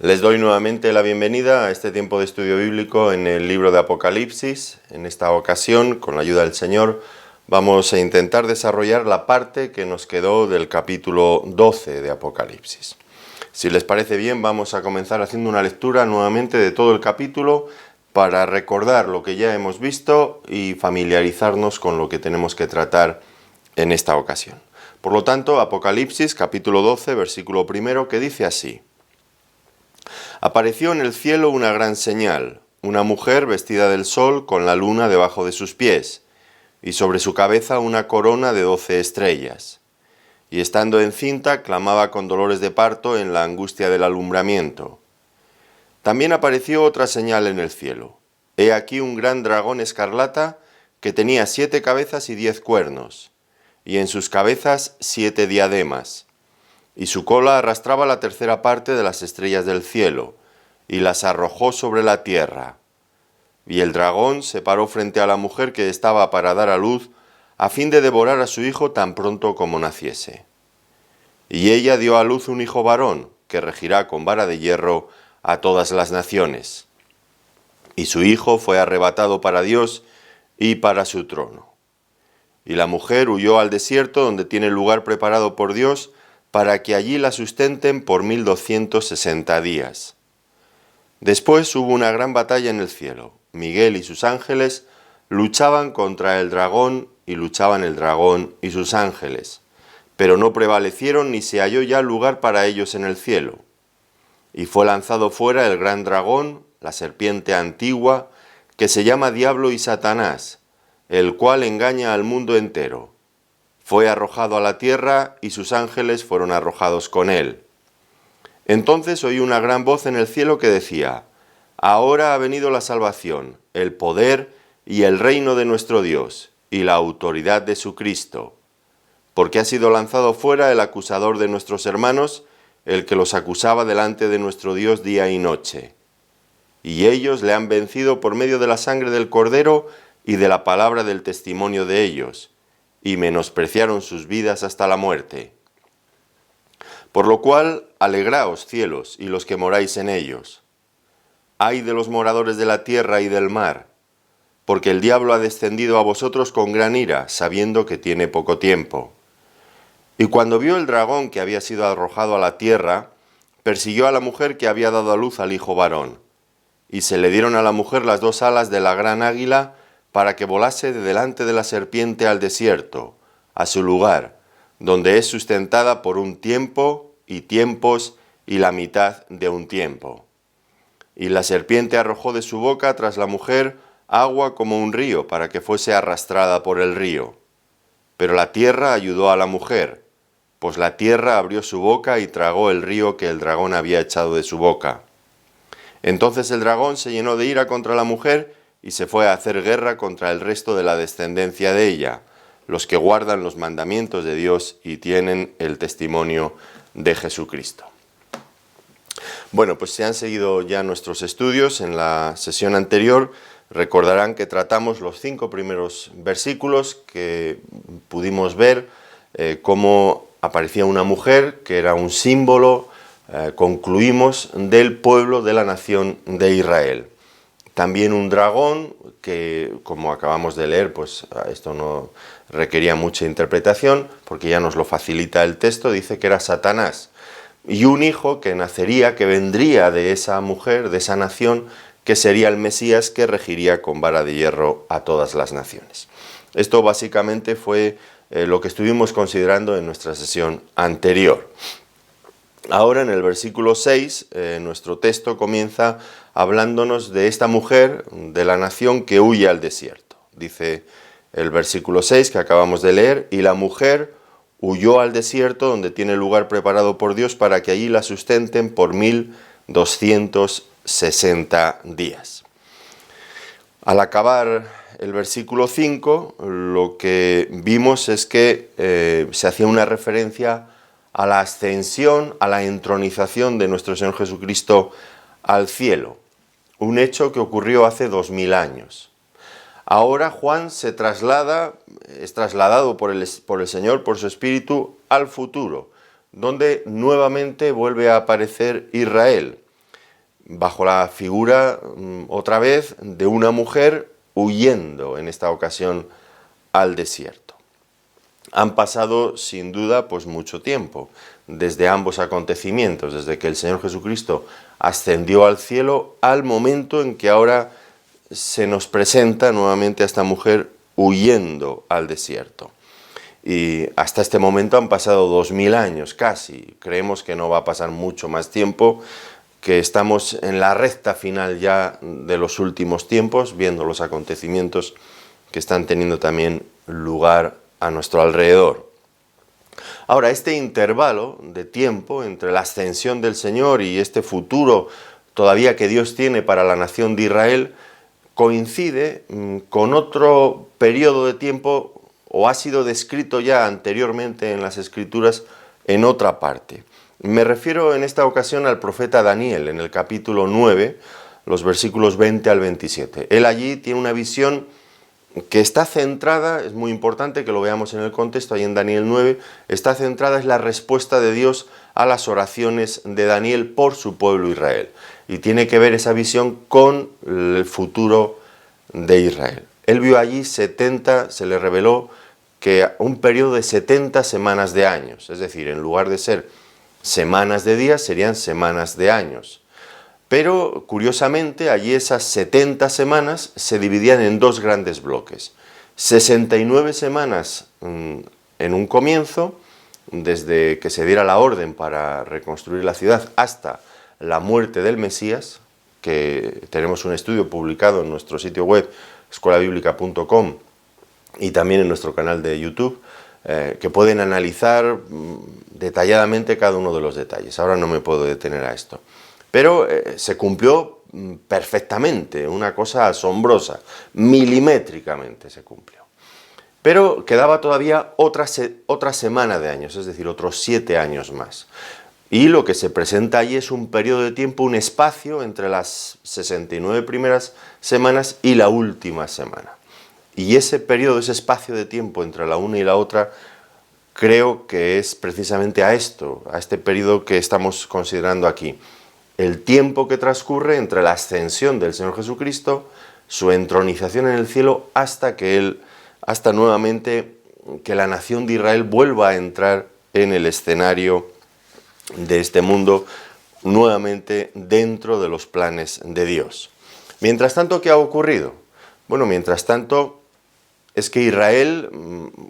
Les doy nuevamente la bienvenida a este tiempo de estudio bíblico en el libro de Apocalipsis. En esta ocasión, con la ayuda del Señor, vamos a intentar desarrollar la parte que nos quedó del capítulo 12 de Apocalipsis. Si les parece bien, vamos a comenzar haciendo una lectura nuevamente de todo el capítulo para recordar lo que ya hemos visto y familiarizarnos con lo que tenemos que tratar en esta ocasión. Por lo tanto, Apocalipsis capítulo 12, versículo 1, que dice así: Apareció en el cielo una gran señal, una mujer vestida del sol con la luna debajo de sus pies, y sobre su cabeza una corona de 12 estrellas. Y estando encinta, clamaba con dolores de parto en la angustia del alumbramiento. También apareció otra señal en el cielo. He aquí un gran dragón escarlata que tenía 7 cabezas y 10 cuernos, y en sus cabezas 7 diademas. Y su cola arrastraba la tercera parte de las estrellas del cielo, y las arrojó sobre la tierra. Y el dragón se paró frente a la mujer que estaba para dar a luz, a fin de devorar a su hijo tan pronto como naciese. Y ella dio a luz un hijo varón, que regirá con vara de hierro a todas las naciones. Y su hijo fue arrebatado para Dios y para su trono. Y la mujer huyó al desierto, donde tiene lugar preparado por Dios, para que allí la sustenten por 1260 días. Después hubo una gran batalla en el cielo. Miguel y sus ángeles luchaban contra el dragón, y luchaban el dragón y sus ángeles, pero no prevalecieron ni se halló ya lugar para ellos en el cielo. Y fue lanzado fuera el gran dragón, la serpiente antigua, que se llama Diablo y Satanás, el cual engaña al mundo entero. Fue arrojado a la tierra, y sus ángeles fueron arrojados con él. Entonces oí una gran voz en el cielo que decía: Ahora ha venido la salvación, el poder y el reino de nuestro Dios, y la autoridad de su Cristo. Porque ha sido lanzado fuera el acusador de nuestros hermanos, el que los acusaba delante de nuestro Dios día y noche. Y ellos le han vencido por medio de la sangre del Cordero y de la palabra del testimonio de ellos, y menospreciaron sus vidas hasta la muerte. Por lo cual, alegraos, cielos, y los que moráis en ellos. Ay de los moradores de la tierra y del mar, porque el diablo ha descendido a vosotros con gran ira, sabiendo que tiene poco tiempo. Y cuando vio el dragón que había sido arrojado a la tierra, persiguió a la mujer que había dado a luz al hijo varón. Y se le dieron a la mujer las 2 alas de la gran águila, para que volase de delante de la serpiente al desierto, a su lugar, donde es sustentada por un tiempo y tiempos y la mitad de un tiempo. Y la serpiente arrojó de su boca tras la mujer agua como un río, para que fuese arrastrada por el río. Pero la tierra ayudó a la mujer, pues la tierra abrió su boca y tragó el río que el dragón había echado de su boca. Entonces el dragón se llenó de ira contra la mujer y se fue a hacer guerra contra el resto de la descendencia de ella, los que guardan los mandamientos de Dios y tienen el testimonio de Jesucristo. Bueno, pues si han seguido ya nuestros estudios en la sesión anterior, recordarán que tratamos los 5 primeros versículos que pudimos ver cómo aparecía una mujer que era un símbolo, concluimos, del pueblo de la nación de Israel. También un dragón que, como acabamos de leer, pues esto no requería mucha interpretación porque ya nos lo facilita el texto, dice que era Satanás. Y un hijo que nacería, que vendría de esa mujer, de esa nación, que sería el Mesías, que regiría con vara de hierro a todas las naciones. Esto básicamente fue lo que estuvimos considerando en nuestra sesión anterior. Ahora en el versículo 6, nuestro texto comienza hablándonos de esta mujer de la nación que huye al desierto. Dice el versículo 6 que acabamos de leer: y la mujer huyó al desierto, donde tiene lugar preparado por Dios, para que allí la sustenten por 1260 días. Al acabar el versículo 5, lo que vimos es que se hacía una referencia a la ascensión, a la entronización de nuestro Señor Jesucristo al cielo, un hecho que ocurrió hace 2000 años. Ahora Juan es trasladado por el Señor, por su Espíritu, al futuro, donde nuevamente vuelve a aparecer Israel. bajo la figura, otra vez, de una mujer huyendo, en esta ocasión, al desierto. Han pasado, sin duda, pues mucho tiempo, desde ambos acontecimientos, desde que el Señor Jesucristo ascendió al cielo, al momento en que ahora se nos presenta nuevamente a esta mujer huyendo al desierto. Y hasta este momento han pasado 2000 años casi. Creemos que no va a pasar mucho más tiempo, que estamos en la recta final ya de los últimos tiempos, viendo los acontecimientos que están teniendo también lugar a nuestro alrededor. Ahora, este intervalo de tiempo entre la ascensión del Señor y este futuro todavía que Dios tiene para la nación de Israel, coincide con otro periodo de tiempo, o ha sido descrito ya anteriormente en las Escrituras en otra parte. Me refiero en esta ocasión al profeta Daniel, en el capítulo 9, los versículos 20 al 27. Él allí tiene una visión que está centrada, es muy importante que lo veamos en el contexto, ahí en Daniel 9, está centrada en la respuesta de Dios a las oraciones de Daniel por su pueblo Israel. Y tiene que ver esa visión con el futuro de Israel. Él vio allí se le reveló que un periodo de 70 semanas de años, es decir, en lugar de ser semanas de días, serían semanas de años. Pero, curiosamente, allí esas 70 semanas se dividían en dos grandes bloques. 69 semanas en un comienzo, desde que se diera la orden para reconstruir la ciudad hasta la muerte del Mesías, que tenemos un estudio publicado en nuestro sitio web, escuelabiblica.com, y también en nuestro canal de YouTube, que pueden analizar detalladamente cada uno de los detalles. Ahora no me puedo detener a esto. Pero se cumplió perfectamente, una cosa asombrosa, milimétricamente se cumplió. Pero quedaba todavía otra semana de años, es decir, otros 7 años más. Y lo que se presenta allí es un periodo de tiempo, un espacio entre las 69 primeras semanas y la última semana. Y ese periodo, ese espacio de tiempo entre la una y la otra, creo que es precisamente a este periodo que estamos considerando aquí. El tiempo que transcurre entre la ascensión del Señor Jesucristo, su entronización en el cielo, hasta nuevamente que la nación de Israel vuelva a entrar en el escenario de este mundo, nuevamente dentro de los planes de Dios. Mientras tanto, ¿qué ha ocurrido? Bueno, mientras tanto, es que Israel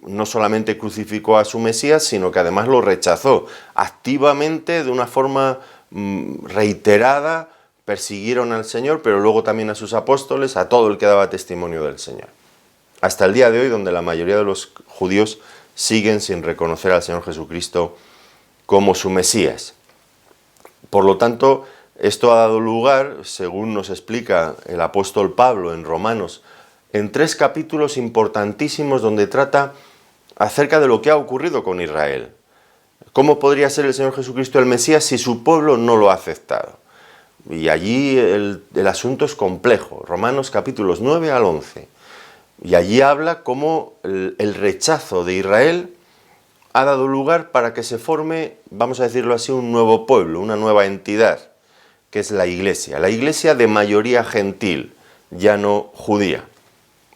no solamente crucificó a su Mesías, sino que además lo rechazó activamente, de una forma reiterada. Persiguieron al Señor, pero luego también a sus apóstoles, a todo el que daba testimonio del Señor. Hasta el día de hoy, donde la mayoría de los judíos siguen sin reconocer al Señor Jesucristo como su Mesías. Por lo tanto, esto ha dado lugar, según nos explica el apóstol Pablo en Romanos, en 3 capítulos importantísimos donde trata acerca de lo que ha ocurrido con Israel. ¿Cómo podría ser el Señor Jesucristo el Mesías si su pueblo no lo ha aceptado? Y allí el asunto es complejo. Romanos capítulos 9 al 11. Y allí habla cómo el rechazo de Israel ha dado lugar para que se forme, vamos a decirlo así, un nuevo pueblo, una nueva entidad, que es la iglesia de mayoría gentil, ya no judía.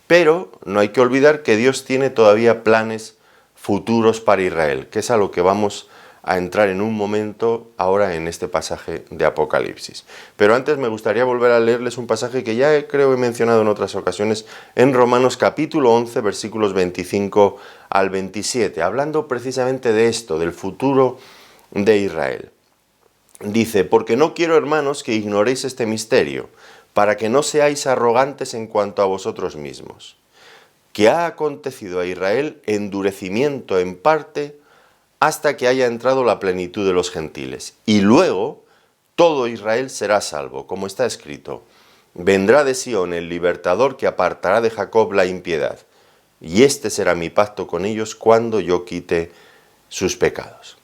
Pero no hay que olvidar que Dios tiene todavía planes futuros para Israel, que es a lo que vamos a entrar en un momento ahora en este pasaje de Apocalipsis. Pero antes me gustaría volver a leerles un pasaje que ya creo he mencionado en otras ocasiones, en Romanos capítulo 11, versículos 25 al 27, hablando precisamente de esto, del futuro de Israel. Dice: porque no quiero, hermanos, que ignoréis este misterio, para que no seáis arrogantes en cuanto a vosotros mismos, que ha acontecido a Israel endurecimiento en parte hasta que haya entrado la plenitud de los gentiles. Y luego todo Israel será salvo, como está escrito: vendrá de Sión el libertador que apartará de Jacob la impiedad, y este será mi pacto con ellos cuando yo quite sus pecados.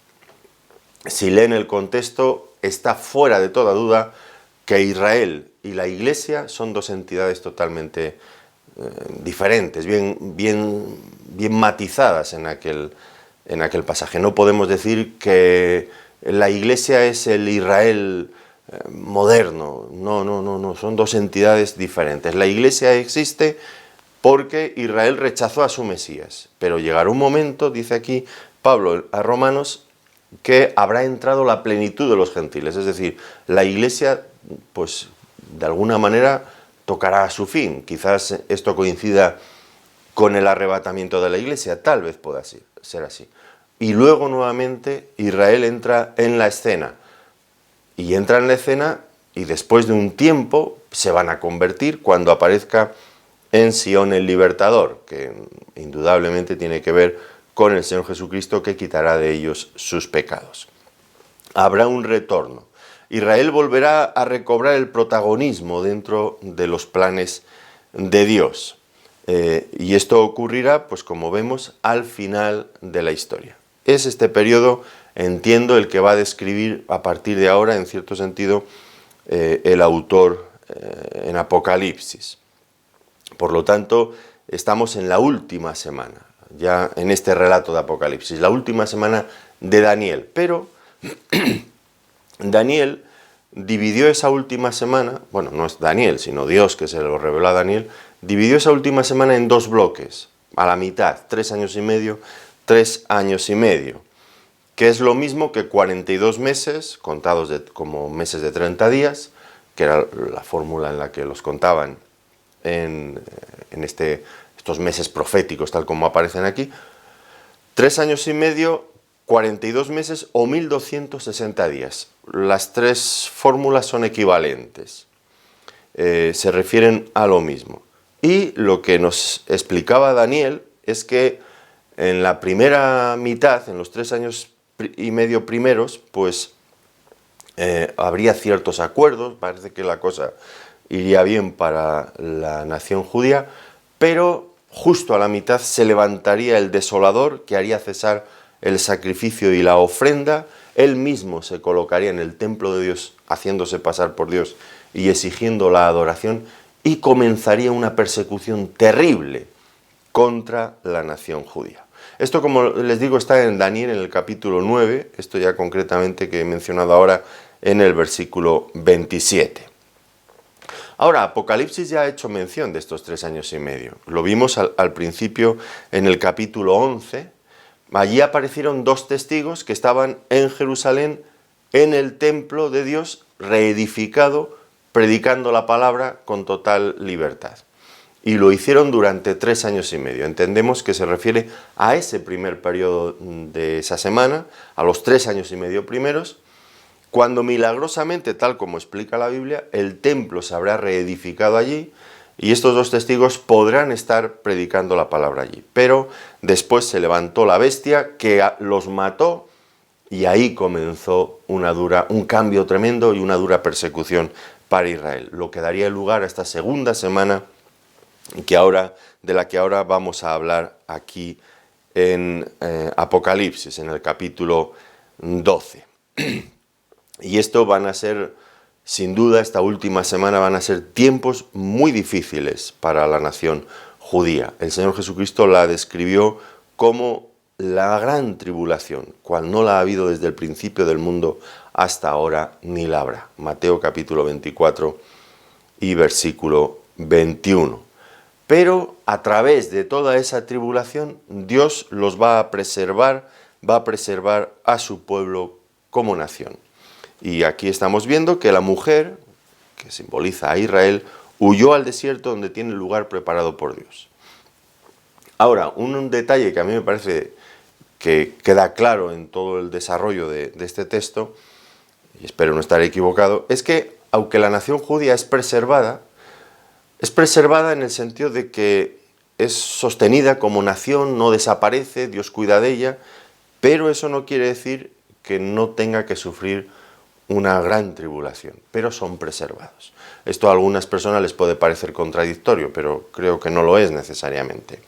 Si leen el contexto, está fuera de toda duda que Israel y la Iglesia son dos entidades totalmente diferentes, bien matizadas en aquel pasaje. No podemos decir que la Iglesia es el Israel moderno. No, son dos entidades diferentes. La Iglesia existe porque Israel rechazó a su Mesías, pero llegará un momento, dice aquí Pablo a Romanos, que habrá entrado la plenitud de los gentiles, es decir, la Iglesia, pues de alguna manera tocará a su fin. Quizás esto coincida con el arrebatamiento de la Iglesia, tal vez pueda ser así. Y luego nuevamente Israel entra en la escena, y entra en la escena y después de un tiempo se van a convertir cuando aparezca en Sion el Libertador, que indudablemente tiene que ver con el Señor Jesucristo, que quitará de ellos sus pecados. Habrá un retorno. Israel volverá a recobrar el protagonismo dentro de los planes de Dios. Y esto ocurrirá, pues como vemos, al final de la historia. Es este periodo, entiendo, el que va a describir a partir de ahora, en cierto sentido, el autor en Apocalipsis. Por lo tanto, estamos en la última semana, ya en este relato de Apocalipsis, la última semana de Daniel. Pero Daniel dividió esa última semana, bueno, no es Daniel, sino Dios que se lo reveló a Daniel, dividió esa última semana en dos bloques, a la mitad, 3 años y medio, 3 años y medio, que es lo mismo que 42 meses, contados como meses de 30 días, que era la fórmula en la que los contaban en estos meses proféticos, tal como aparecen aquí. 3 años y medio, 42 meses o 1260 días. Las tres fórmulas son equivalentes, se refieren a lo mismo. Y lo que nos explicaba Daniel es que en la primera mitad, en los 3 años y medio primeros, pues habría ciertos acuerdos, parece que la cosa iría bien para la nación judía, pero justo a la mitad se levantaría el desolador que haría cesar el sacrificio y la ofrenda. Él mismo se colocaría en el templo de Dios, haciéndose pasar por Dios y exigiendo la adoración, y comenzaría una persecución terrible contra la nación judía. Esto, como les digo, está en Daniel, en el capítulo 9, esto ya concretamente que he mencionado ahora en el versículo 27. Ahora, Apocalipsis ya ha hecho mención de estos 3 años y medio. Lo vimos al principio en el capítulo 11. Allí aparecieron 2 testigos que estaban en Jerusalén, en el templo de Dios, reedificado, predicando la palabra con total libertad. Y lo hicieron durante 3 años y medio. Entendemos que se refiere a ese primer periodo de esa semana, a los 3 años y medio primeros, cuando milagrosamente, tal como explica la Biblia, el templo se habrá reedificado allí y estos 2 testigos podrán estar predicando la palabra allí. Pero después se levantó la bestia que los mató y ahí comenzó un cambio tremendo y una dura persecución para Israel, lo que daría lugar a esta segunda semana de la que ahora vamos a hablar aquí en Apocalipsis, en el capítulo 12. Y esto van a ser, sin duda, esta última semana van a ser tiempos muy difíciles para la nación judía. El Señor Jesucristo la describió como la gran tribulación, cual no la ha habido desde el principio del mundo hasta ahora, ni la habrá. Mateo capítulo 24 y versículo 21. Pero a través de toda esa tribulación, Dios los va a preservar a su pueblo como nación. Y aquí estamos viendo que la mujer, que simboliza a Israel, huyó al desierto donde tiene el lugar preparado por Dios. Ahora, un detalle que a mí me parece que queda claro en todo el desarrollo de este texto, y espero no estar equivocado, es que aunque la nación judía es preservada en el sentido de que es sostenida como nación, no desaparece, Dios cuida de ella, pero eso no quiere decir que no tenga que sufrir una gran tribulación, pero son preservados. Esto a algunas personas les puede parecer contradictorio, pero creo que no lo es necesariamente.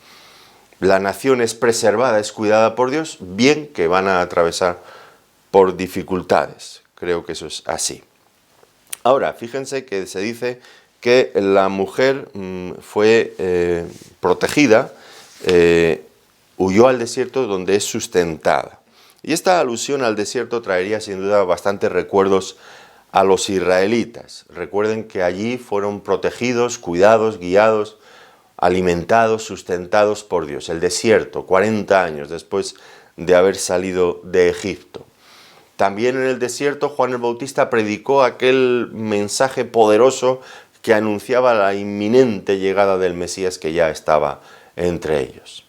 La nación es preservada, es cuidada por Dios, bien que van a atravesar por dificultades. Creo que eso es así. Ahora, fíjense que se dice que la mujer fue protegida, huyó al desierto donde es sustentada. Y esta alusión al desierto traería sin duda bastantes recuerdos a los israelitas. Recuerden que allí fueron protegidos, cuidados, guiados, alimentados, sustentados por Dios. El desierto, 40 años después de haber salido de Egipto. También en el desierto Juan el Bautista predicó aquel mensaje poderoso que anunciaba la inminente llegada del Mesías que ya estaba entre ellos.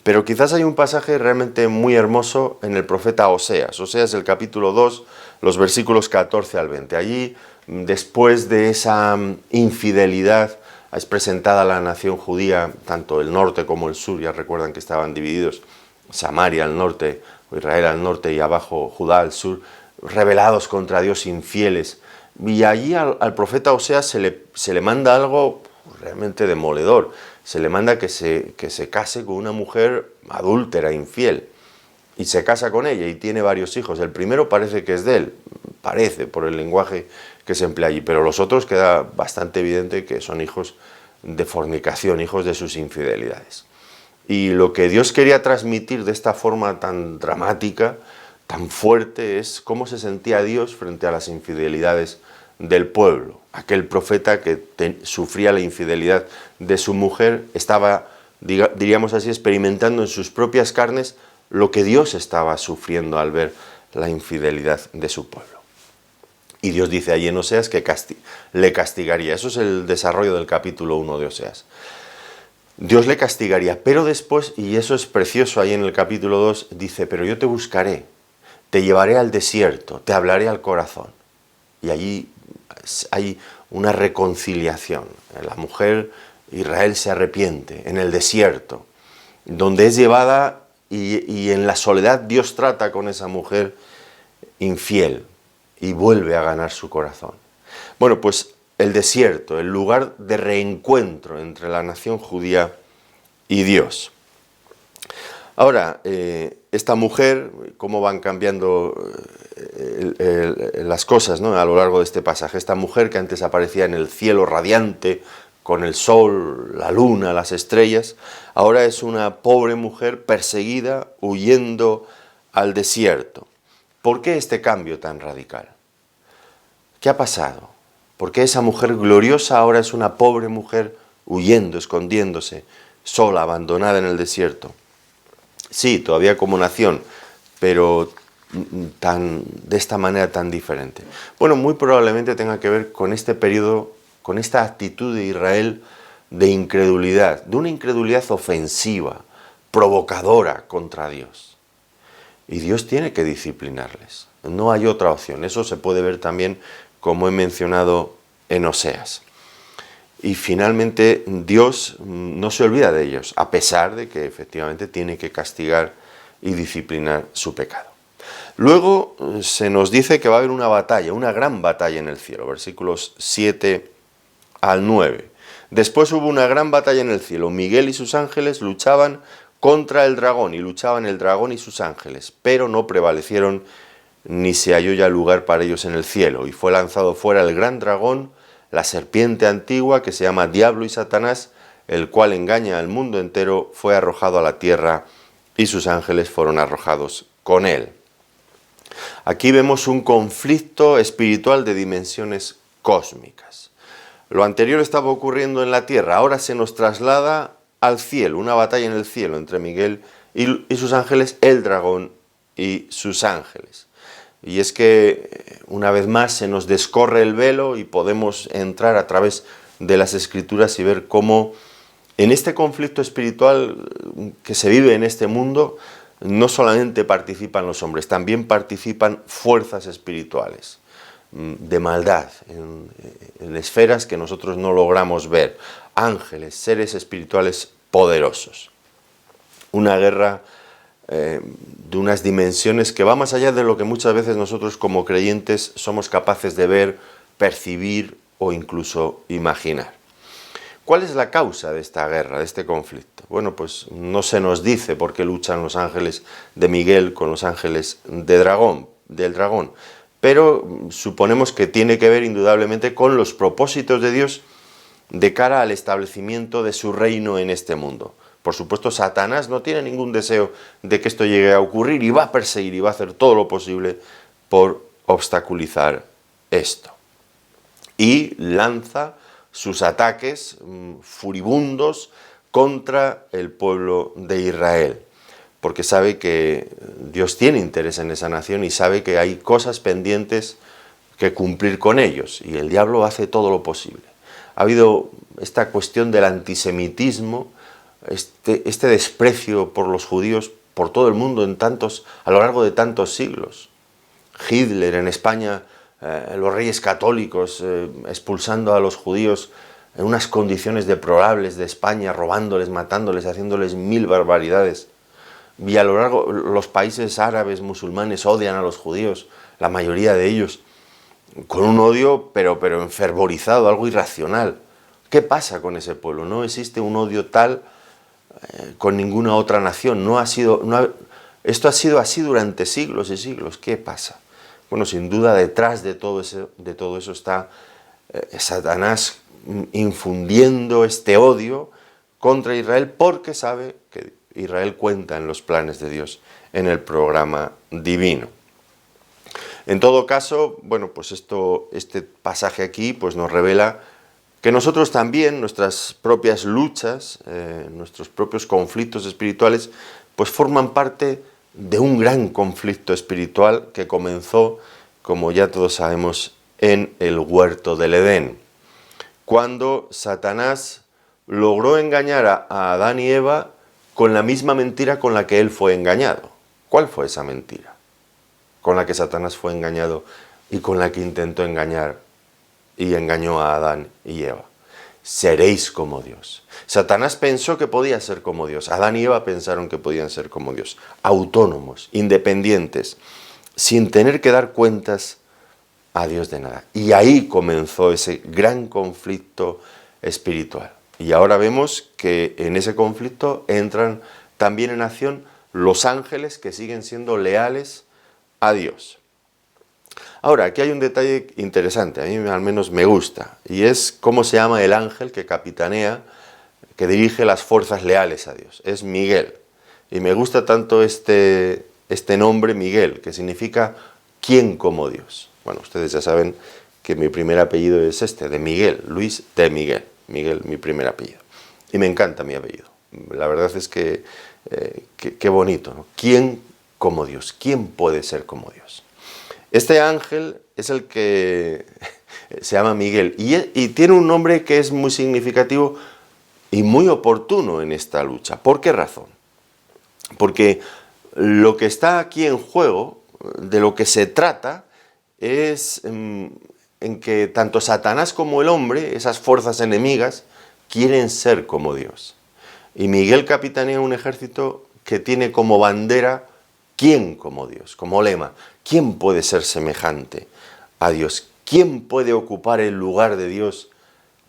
Pero quizás hay un pasaje realmente muy hermoso en el profeta Oseas. Oseas, el capítulo 2, los versículos 14 al 20. Allí, después de esa infidelidad, es presentada la nación judía, tanto el norte como el sur, ya recuerdan que estaban divididos, Samaria al norte, Israel al norte y abajo Judá al sur, rebelados contra Dios, infieles. Y allí al profeta Oseas se le manda algo realmente demoledor. Se le manda que se case con una mujer adúltera, infiel. Y se casa con ella y tiene varios hijos. El primero parece que es de él, parece por el lenguaje que se emplea allí, pero los otros queda bastante evidente que son hijos de fornicación, hijos de sus infidelidades. Y lo que Dios quería transmitir de esta forma tan dramática, tan fuerte, es cómo se sentía Dios frente a las infidelidades del pueblo. Aquel profeta que sufría la infidelidad de su mujer estaba, diríamos así, experimentando en sus propias carnes lo que Dios estaba sufriendo al ver la infidelidad de su pueblo. Y Dios dice allí en Oseas que le castigaría. Eso es el desarrollo del capítulo 1 de Oseas. Dios le castigaría, pero después, y eso es precioso ahí en el capítulo 2, dice, pero yo te buscaré, te llevaré al desierto, te hablaré al corazón. Y allí hay una reconciliación. La mujer, Israel se arrepiente en el desierto, donde es llevada y en la soledad Dios trata con esa mujer infiel y vuelve a ganar su corazón. Bueno, pues el desierto, el lugar de reencuentro entre la nación judía y Dios. Ahora, esta mujer, cómo van cambiando las cosas, ¿no?, a lo largo de este pasaje. Esta mujer que antes aparecía en el cielo radiante, con el sol, la luna, las estrellas, ahora es una pobre mujer perseguida, huyendo al desierto. ¿Por qué este cambio tan radical? ¿Qué ha pasado? ¿Por qué esa mujer gloriosa ahora es una pobre mujer huyendo, escondiéndose, sola, abandonada en el desierto? Sí, todavía como nación, pero de esta manera tan diferente. Bueno, muy probablemente tenga que ver con este periodo, con esta actitud de Israel de incredulidad, de una incredulidad ofensiva, provocadora contra Dios. Y Dios tiene que disciplinarles, no hay otra opción. Eso se puede ver también, como he mencionado, en Oseas. Y finalmente Dios no se olvida de ellos, a pesar de que efectivamente tiene que castigar y disciplinar su pecado. Luego se nos dice que va a haber una batalla, una gran batalla en el cielo, versículos 7 al 9. Después hubo una gran batalla en el cielo. Miguel y sus ángeles luchaban contra el dragón, y luchaban el dragón y sus ángeles, pero no prevalecieron, ni se halló ya lugar para ellos en el cielo. Y fue lanzado fuera el gran dragón, la serpiente antigua, que se llama Diablo y Satanás, el cual engaña al mundo entero, fue arrojado a la tierra, y sus ángeles fueron arrojados con él. Aquí vemos un conflicto espiritual de dimensiones cósmicas. Lo anterior estaba ocurriendo en la tierra, ahora se nos traslada al cielo, una batalla en el cielo entre Miguel y sus ángeles, el dragón y sus ángeles. Y es que una vez más se nos descorre el velo y podemos entrar a través de las Escrituras y ver cómo en este conflicto espiritual que se vive en este mundo no solamente participan los hombres, también participan fuerzas espirituales de maldad en esferas que nosotros no logramos ver, ángeles, seres espirituales poderosos. Una guerra de unas dimensiones que va más allá de lo que muchas veces nosotros como creyentes somos capaces de ver, percibir o incluso imaginar. ¿Cuál es la causa de esta guerra, de este conflicto? Bueno, pues no se nos dice por qué luchan los ángeles de Miguel con los ángeles del dragón, pero suponemos que tiene que ver indudablemente con los propósitos de Dios de cara al establecimiento de su reino en este mundo. Por supuesto, Satanás no tiene ningún deseo de que esto llegue a ocurrir y va a perseguir y va a hacer todo lo posible por obstaculizar esto. Y lanza sus ataques furibundos contra el pueblo de Israel, porque sabe que Dios tiene interés en esa nación y sabe que hay cosas pendientes que cumplir con ellos, y el diablo hace todo lo posible. Ha habido esta cuestión del antisemitismo, este desprecio por los judíos por todo el mundo a lo largo de tantos siglos. Hitler en España, los reyes católicos expulsando a los judíos en unas condiciones deplorables de España, robándoles, matándoles, haciéndoles mil barbaridades. Y a lo largo, los países árabes, musulmanes, odian a los judíos, la mayoría de ellos, con un odio pero enfervorizado, algo irracional. ¿Qué pasa con ese pueblo? No existe un odio tal con ninguna otra nación. Esto ha sido así durante siglos y siglos. ¿Qué pasa? Bueno, sin duda detrás de todo eso está Satanás infundiendo este odio contra Israel, porque sabe que Israel cuenta en los planes de Dios, en el programa divino. En todo caso, bueno, pues este pasaje aquí pues nos revela que nosotros también, nuestras propias luchas, nuestros propios conflictos espirituales, pues forman parte de un gran conflicto espiritual que comenzó, como ya todos sabemos, en el huerto del Edén, cuando Satanás logró engañar a Adán y Eva con la misma mentira con la que él fue engañado. ¿Cuál fue esa mentira con la que Satanás fue engañado y con la que intentó engañar y engañó a Adán y Eva? Seréis como Dios. Satanás pensó que podía ser como Dios. Adán y Eva pensaron que podían ser como Dios. Autónomos, independientes, sin tener que dar cuentas a Dios de nada. Y ahí comenzó ese gran conflicto espiritual. Y ahora vemos que en ese conflicto entran también en acción los ángeles, que siguen siendo leales a Dios. Ahora, aquí hay un detalle interesante, a mí al menos me gusta, y es cómo se llama el ángel que capitanea, que dirige las fuerzas leales a Dios. Es Miguel. Y me gusta tanto este nombre, Miguel, que significa ¿quién como Dios? Bueno, ustedes ya saben que mi primer apellido es de Miguel, Luis de Miguel. Miguel, mi primer apellido. Y me encanta mi apellido. La verdad es que qué bonito, ¿no? ¿Quién como Dios? ¿Quién puede ser como Dios? Este ángel es el que se llama Miguel y tiene un nombre que es muy significativo y muy oportuno en esta lucha. ¿Por qué razón? Porque lo que está aquí en juego, de lo que se trata, es en que tanto Satanás como el hombre, esas fuerzas enemigas, quieren ser como Dios. Y Miguel capitanea un ejército que tiene como bandera ¿quién como Dios? Como lema, ¿quién puede ser semejante a Dios? ¿Quién puede ocupar el lugar de Dios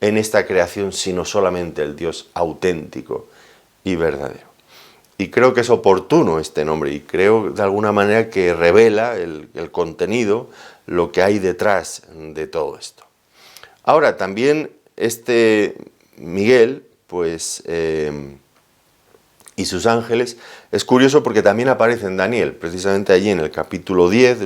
en esta creación sino solamente el Dios auténtico y verdadero? Y creo que es oportuno este nombre y creo de alguna manera que revela el contenido, lo que hay detrás de todo esto. Ahora también este Miguel, pues, y sus ángeles, es curioso porque también aparece en Daniel, precisamente allí en el capítulo 10,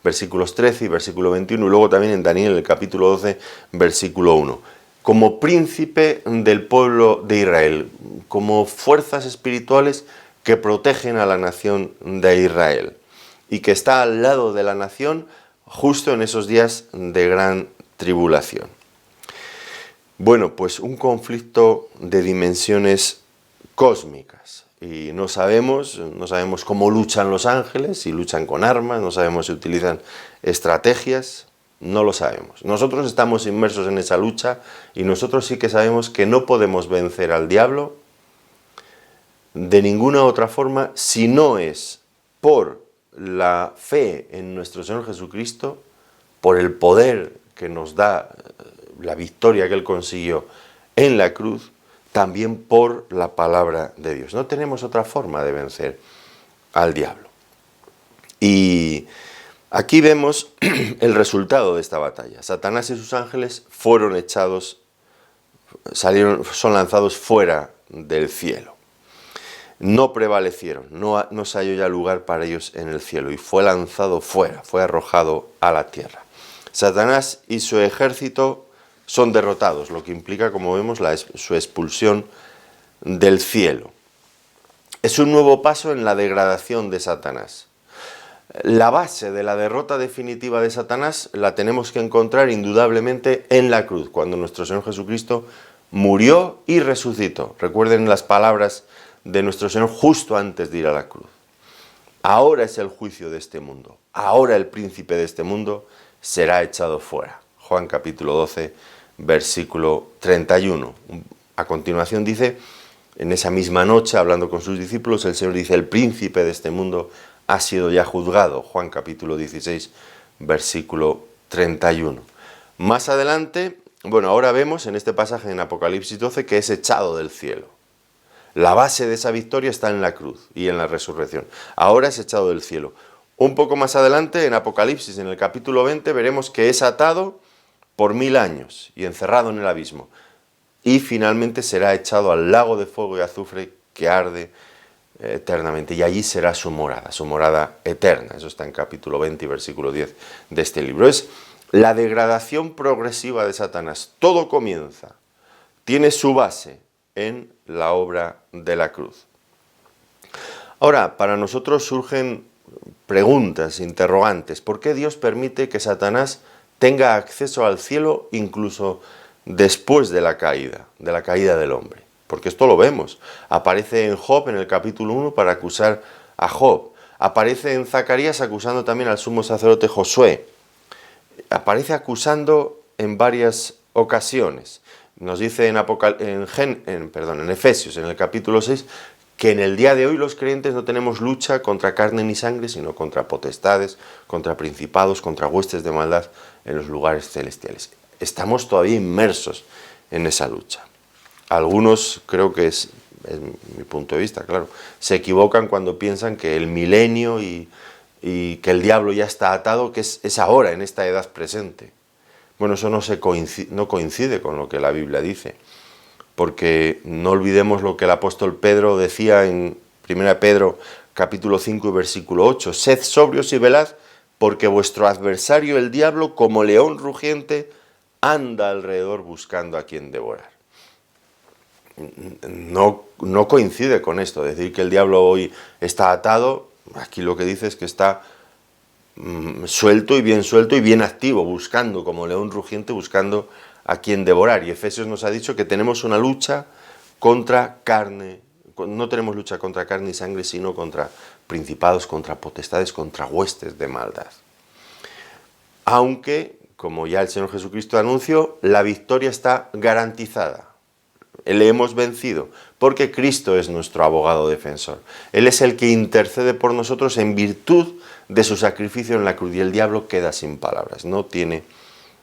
versículos 13 y versículo 21, y luego también en Daniel, en el capítulo 12, versículo 1. Como príncipe del pueblo de Israel, como fuerzas espirituales que protegen a la nación de Israel y que está al lado de la nación justo en esos días de gran tribulación. Bueno, pues un conflicto de dimensiones cósmicas y no sabemos cómo luchan los ángeles, si luchan con armas, no sabemos si utilizan estrategias. No lo sabemos. Nosotros estamos inmersos en esa lucha y nosotros sí que sabemos que no podemos vencer al diablo de ninguna otra forma si no es por la fe en nuestro Señor Jesucristo, por el poder que nos da la victoria que Él consiguió en la cruz, también por la palabra de Dios. No tenemos otra forma de vencer al diablo. Y aquí vemos el resultado de esta batalla. Satanás y sus ángeles fueron son lanzados fuera del cielo. No prevalecieron, no se halló ya lugar para ellos en el cielo y fue lanzado fuera, fue arrojado a la tierra. Satanás y su ejército son derrotados, lo que implica, como vemos, su expulsión del cielo. Es un nuevo paso en la degradación de Satanás. La base de la derrota definitiva de Satanás la tenemos que encontrar indudablemente en la cruz, cuando nuestro Señor Jesucristo murió y resucitó. Recuerden las palabras de nuestro Señor justo antes de ir a la cruz. Ahora es el juicio de este mundo. Ahora el príncipe de este mundo será echado fuera. Juan capítulo 12, versículo 31. A continuación dice, en esa misma noche, hablando con sus discípulos, el Señor dice, el príncipe de este mundo ha sido ya juzgado. Juan capítulo 16, versículo 31. Más adelante, ahora vemos en este pasaje en Apocalipsis 12 que es echado del cielo. La base de esa victoria está en la cruz y en la resurrección. Ahora es echado del cielo. Un poco más adelante, en Apocalipsis, en el capítulo 20, veremos que es atado por 1000 años y encerrado en el abismo. Y finalmente será echado al lago de fuego y azufre que arde eternamente. Y allí será su morada eterna. Eso está en capítulo 20 y versículo 10 de este libro. Es la degradación progresiva de Satanás. Todo comienza, tiene su base en la obra de la cruz. Ahora, para nosotros surgen preguntas, interrogantes. ¿Por qué Dios permite que Satanás tenga acceso al cielo incluso después de la caída del hombre? Porque esto lo vemos. Aparece en Job, en el capítulo 1, para acusar a Job. Aparece en Zacarías acusando también al sumo sacerdote Josué. Aparece acusando en varias ocasiones. Nos dice en Efesios, en el capítulo 6, que en el día de hoy los creyentes no tenemos lucha contra carne ni sangre, sino contra potestades, contra principados, contra huestes de maldad en los lugares celestiales. Estamos todavía inmersos en esa lucha. Algunos, creo que es mi punto de vista, claro, se equivocan cuando piensan que el milenio y que el diablo ya está atado, que es ahora, en esta edad presente. Bueno, eso no coincide con lo que la Biblia dice, porque no olvidemos lo que el apóstol Pedro decía en 1 Pedro capítulo 5 y versículo 8, sed sobrios y velad, porque vuestro adversario el diablo, como león rugiente, anda alrededor buscando a quien devorar. No coincide con esto, decir que el diablo hoy está atado, aquí lo que dice es que está suelto y bien activo, buscando, como león rugiente, buscando a quien devorar. Y Efesios nos ha dicho que tenemos una lucha contra carne, no tenemos lucha contra carne y sangre, sino contra principados, contra potestades, contra huestes de maldad. Aunque, como ya el Señor Jesucristo anunció, la victoria está garantizada. Le hemos vencido, porque Cristo es nuestro abogado defensor. Él es el que intercede por nosotros en virtud de su sacrificio en la cruz, y el diablo queda sin palabras, no tiene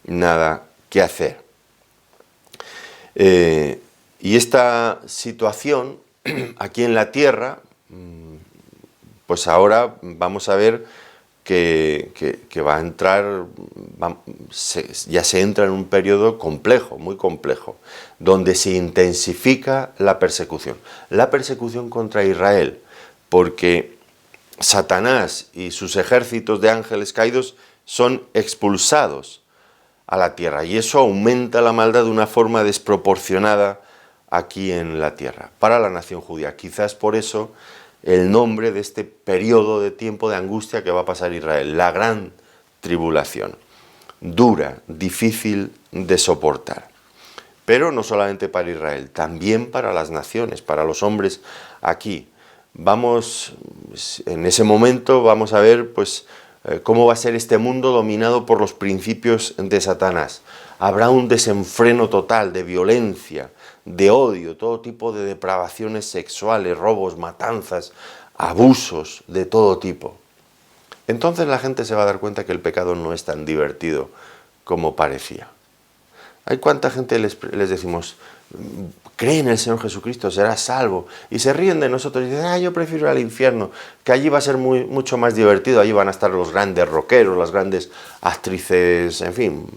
nada que hacer. Y esta situación aquí en la tierra, pues ahora vamos a ver que va a entrar, ya se entra en un periodo complejo, muy complejo, donde se intensifica la persecución contra Israel, porque Satanás y sus ejércitos de ángeles caídos son expulsados a la tierra, y eso aumenta la maldad de una forma desproporcionada aquí en la tierra, para la nación judía. Quizás por eso el nombre de este periodo de tiempo de angustia que va a pasar Israel, la gran tribulación, dura, difícil de soportar. Pero no solamente para Israel, también para las naciones, para los hombres aquí. En ese momento vamos a ver cómo va a ser este mundo dominado por los principios de Satanás. Habrá un desenfreno total de violencia, de odio, todo tipo de depravaciones sexuales, robos, matanzas, abusos de todo tipo. Entonces la gente se va a dar cuenta que el pecado no es tan divertido como parecía. ¿Hay cuánta gente les decimos, cree en el Señor Jesucristo, serás salvo? Y se ríen de nosotros y dicen, yo prefiero ir al infierno, que allí va a ser mucho más divertido, allí van a estar los grandes rockeros, las grandes actrices, en fin,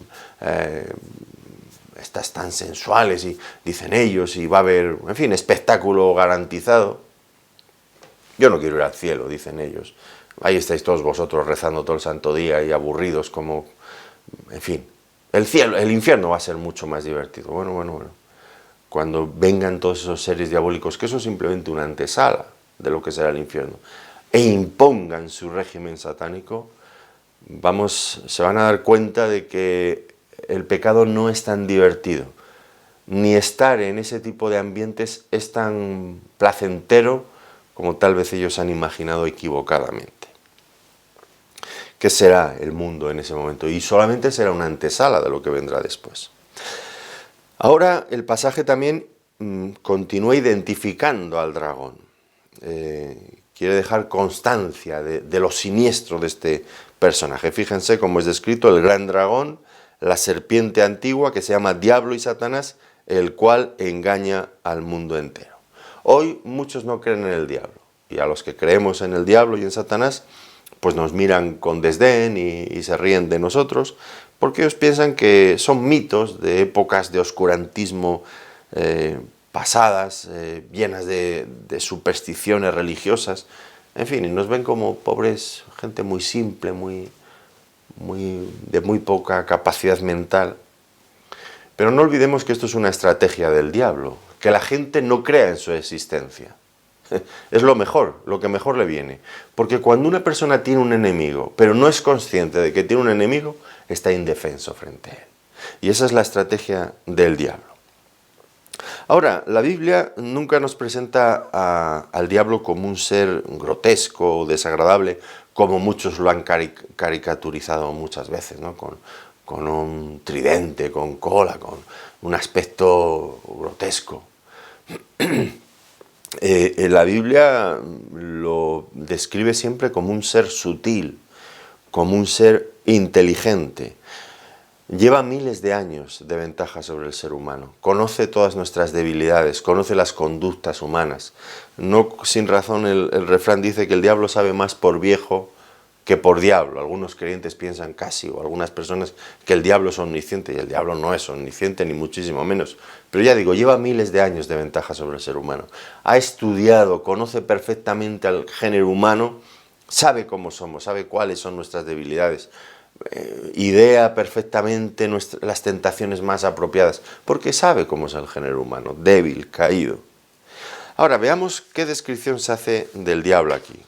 estas tan sensuales, y dicen ellos, y va a haber, en fin, espectáculo garantizado. Yo no quiero ir al cielo, dicen ellos. Ahí estáis todos vosotros rezando todo el santo día y aburridos como En fin, el infierno va a ser mucho más divertido. Bueno. Cuando vengan todos esos seres diabólicos, que eso es simplemente una antesala de lo que será el infierno, e impongan su régimen satánico, se van a dar cuenta de que el pecado no es tan divertido, ni estar en ese tipo de ambientes es tan placentero como tal vez ellos han imaginado equivocadamente. ¿Qué será el mundo en ese momento? Y solamente será una antesala de lo que vendrá después. Ahora el pasaje también continúa identificando al dragón. Quiere dejar constancia de lo siniestro de este personaje. Fíjense cómo es descrito: el gran dragón, la serpiente antigua que se llama Diablo y Satanás, el cual engaña al mundo entero. Hoy muchos no creen en el diablo, y a los que creemos en el diablo y en Satanás, pues nos miran con desdén y se ríen de nosotros, porque ellos piensan que son mitos de épocas de oscurantismo pasadas, llenas de supersticiones religiosas, en fin, y nos ven como pobres, gente muy simple, de muy poca capacidad mental. Pero no olvidemos que esto es una estrategia del diablo, que la gente no crea en su existencia. Es lo que mejor le viene. Porque cuando una persona tiene un enemigo, pero no es consciente de que tiene un enemigo, está indefenso frente a él. Y esa es la estrategia del diablo. Ahora, la Biblia nunca nos presenta al diablo como un ser grotesco o desagradable, como muchos lo han caricaturizado muchas veces, ¿no? Con un tridente, con cola, con un aspecto grotesco. La Biblia lo describe siempre como un ser sutil, como un ser inteligente. Lleva miles de años de ventaja sobre el ser humano. Conoce todas nuestras debilidades, conoce las conductas humanas. No sin razón el refrán dice que el diablo sabe más por viejo que por diablo. Algunos creyentes piensan casi, o algunas personas, que el diablo es omnisciente, y el diablo no es omnisciente, ni muchísimo menos. Pero ya digo, lleva miles de años de ventaja sobre el ser humano. Ha estudiado, conoce perfectamente al género humano, sabe cómo somos, sabe cuáles son nuestras debilidades, idea perfectamente las tentaciones más apropiadas, porque sabe cómo es el género humano, débil, caído. Ahora, veamos qué descripción se hace del diablo aquí,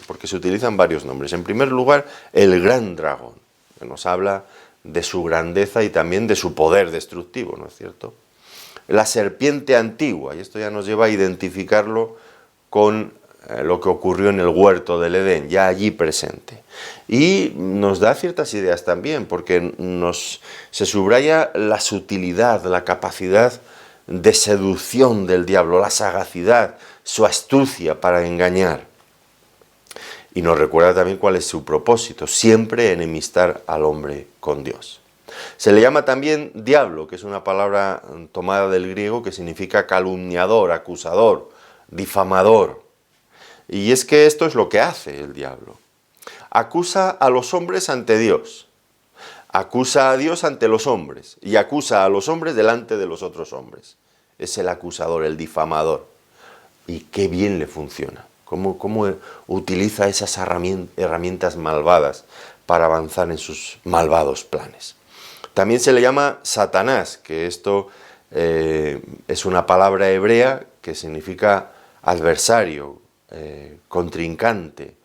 porque se utilizan varios nombres. En primer lugar, el gran dragón, que nos habla de su grandeza y también de su poder destructivo, ¿no es cierto? La serpiente antigua, y esto ya nos lleva a identificarlo con lo que ocurrió en el huerto del Edén, ya allí presente. Y nos da ciertas ideas también, porque se subraya la sutilidad, la capacidad de seducción del diablo, la sagacidad, su astucia para engañar. Y nos recuerda también cuál es su propósito: siempre enemistar al hombre con Dios. Se le llama también diablo, que es una palabra tomada del griego que significa calumniador, acusador, difamador. Y es que esto es lo que hace el diablo. Acusa a los hombres ante Dios, acusa a Dios ante los hombres y acusa a los hombres delante de los otros hombres. Es el acusador, el difamador. Y qué bien le funciona. Cómo utiliza esas herramientas malvadas para avanzar en sus malvados planes. También se le llama Satanás, que esto es una palabra hebrea que significa adversario, contrincante,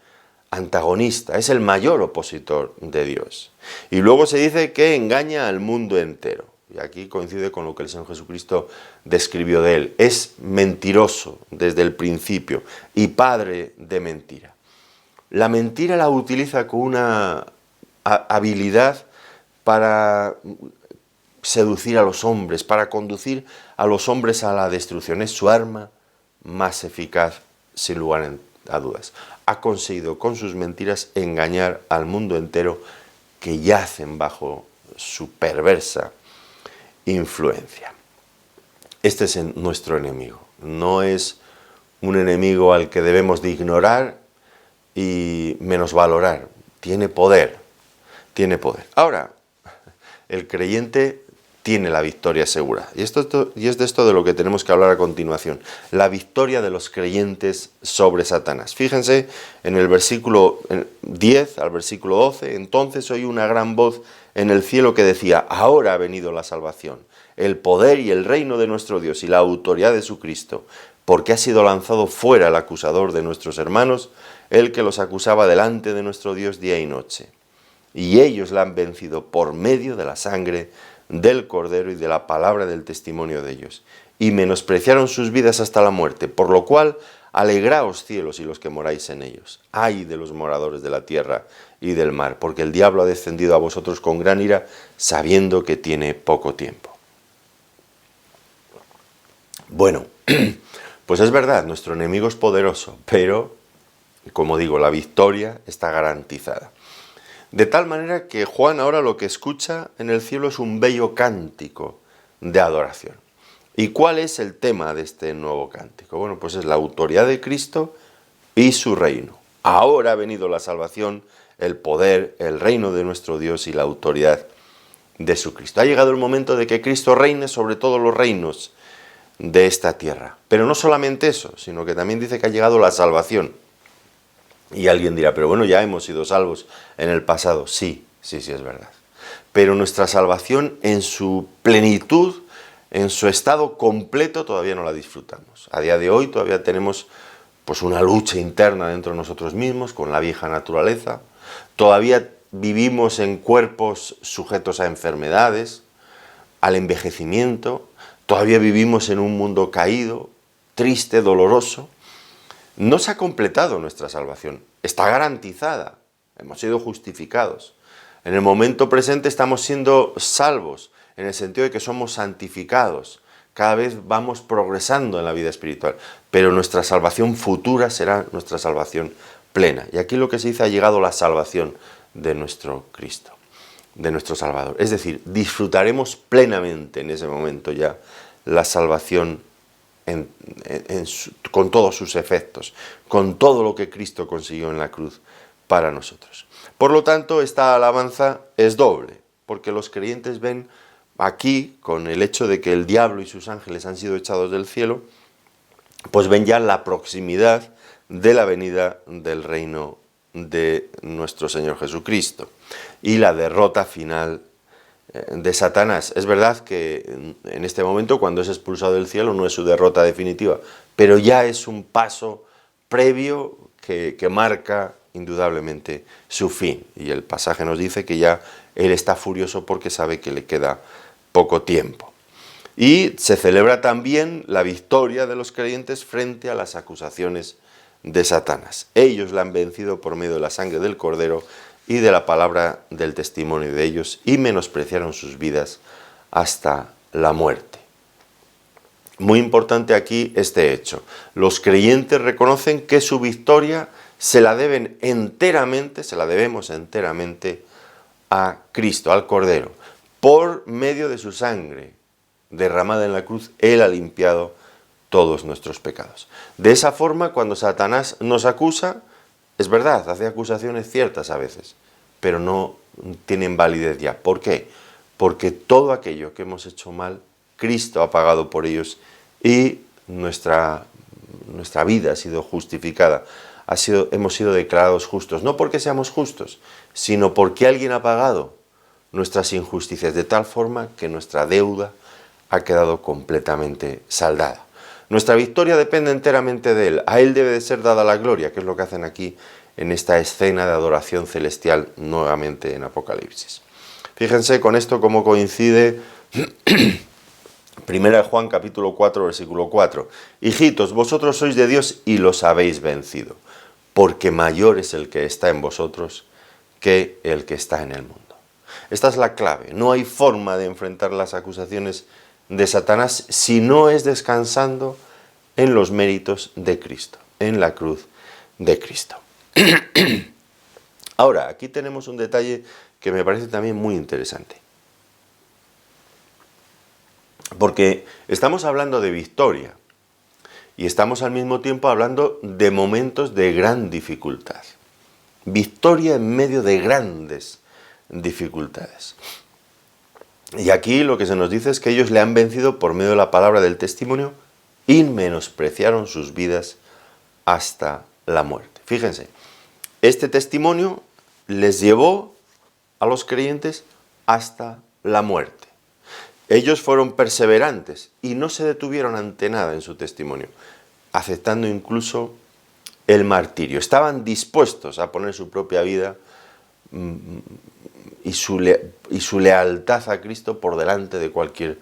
antagonista. Es el mayor opositor de Dios. Y luego se dice que engaña al mundo entero. Y aquí coincide con lo que el Señor Jesucristo describió de él. Es mentiroso desde el principio y padre de mentira. La mentira la utiliza con una habilidad para seducir a los hombres, para conducir a los hombres a la destrucción. Es su arma más eficaz, sin lugar a dudas. Ha conseguido con sus mentiras engañar al mundo entero, que yacen bajo su perversa influencia. Este es nuestro enemigo. No es un enemigo al que debemos de ignorar y menosvalorar. Tiene poder, tiene poder. Ahora, el creyente tiene la victoria segura. Y es de esto de lo que tenemos que hablar a continuación. La victoria de los creyentes sobre Satanás. Fíjense en el versículo 10 al versículo 12. Entonces oí una gran voz en el cielo que decía: ahora ha venido la salvación, el poder y el reino de nuestro Dios y la autoridad de su Cristo, porque ha sido lanzado fuera el acusador de nuestros hermanos, el que los acusaba delante de nuestro Dios día y noche. Y ellos la han vencido por medio de la sangre del Cordero y de la palabra del testimonio de ellos, y menospreciaron sus vidas hasta la muerte, por lo cual alegraos cielos y los que moráis en ellos. Ay de los moradores de la tierra y del mar, porque el diablo ha descendido a vosotros con gran ira, sabiendo que tiene poco tiempo. Bueno, pues es verdad, nuestro enemigo es poderoso, pero, como digo, la victoria está garantizada. De tal manera que Juan ahora lo que escucha en el cielo es un bello cántico de adoración. ¿Y cuál es el tema de este nuevo cántico? Bueno, pues es la autoridad de Cristo y su reino. Ahora ha venido la salvación, el poder, el reino de nuestro Dios y la autoridad de su Cristo. Ha llegado el momento de que Cristo reine sobre todos los reinos de esta tierra. Pero no solamente eso, sino que también dice que ha llegado la salvación. Y alguien dirá, pero bueno, ya hemos sido salvos en el pasado. Sí, es verdad. Pero nuestra salvación en su plenitud, en su estado completo, todavía no la disfrutamos. A día de hoy todavía tenemos pues una lucha interna dentro de nosotros mismos con la vieja naturaleza. Todavía vivimos en cuerpos sujetos a enfermedades, al envejecimiento. Todavía vivimos en un mundo caído, triste, doloroso. No se ha completado nuestra salvación, está garantizada, hemos sido justificados. En el momento presente estamos siendo salvos, en el sentido de que somos santificados, cada vez vamos progresando en la vida espiritual, pero nuestra salvación futura será nuestra salvación plena. Y aquí lo que se dice, ha llegado la salvación de nuestro Cristo, de nuestro Salvador. Es decir, disfrutaremos plenamente en ese momento ya la salvación con todos sus efectos, con todo lo que Cristo consiguió en la cruz para nosotros. Por lo tanto, esta alabanza es doble, porque los creyentes ven aquí, con el hecho de que el diablo y sus ángeles han sido echados del cielo, pues ven ya la proximidad de la venida del reino de nuestro Señor Jesucristo y la derrota final de Satanás. Es verdad que en este momento, cuando es expulsado del cielo, no es su derrota definitiva, pero ya es un paso previo que marca indudablemente su fin. Y el pasaje nos dice que ya él está furioso porque sabe que le queda poco tiempo. Y se celebra también la victoria de los creyentes frente a las acusaciones de Satanás. Ellos la han vencido por medio de la sangre del Cordero y de la palabra del testimonio de ellos, y menospreciaron sus vidas hasta la muerte. Muy importante aquí este hecho. Los creyentes reconocen que su victoria se la debemos enteramente a Cristo, al Cordero. Por medio de su sangre derramada en la cruz, Él ha limpiado todos nuestros pecados. De esa forma, cuando Satanás nos acusa, es verdad, hace acusaciones ciertas a veces, pero no tienen validez ya. ¿Por qué? Porque todo aquello que hemos hecho mal, Cristo ha pagado por ellos y nuestra vida ha sido justificada. Hemos sido declarados justos, no porque seamos justos, sino porque alguien ha pagado nuestras injusticias, de tal forma que nuestra deuda ha quedado completamente saldada. Nuestra victoria depende enteramente de Él. A Él debe de ser dada la gloria, que es lo que hacen aquí en esta escena de adoración celestial nuevamente en Apocalipsis. Fíjense con esto cómo coincide 1 Juan capítulo 4, versículo 4. Hijitos, vosotros sois de Dios y los habéis vencido, porque mayor es el que está en vosotros que el que está en el mundo. Esta es la clave. No hay forma de enfrentar las acusaciones de Satanás si no es descansando en los méritos de Cristo, en la cruz de Cristo. Ahora, aquí tenemos un detalle que me parece también muy interesante. Porque estamos hablando de victoria y estamos al mismo tiempo hablando de momentos de gran dificultad. Victoria en medio de grandes dificultades. Y aquí lo que se nos dice es que ellos le han vencido por medio de la palabra del testimonio y menospreciaron sus vidas hasta la muerte. Fíjense, este testimonio les llevó a los creyentes hasta la muerte. Ellos fueron perseverantes y no se detuvieron ante nada en su testimonio, aceptando incluso el martirio. Estaban dispuestos a poner su propia vida y su lealtad a Cristo por delante de cualquier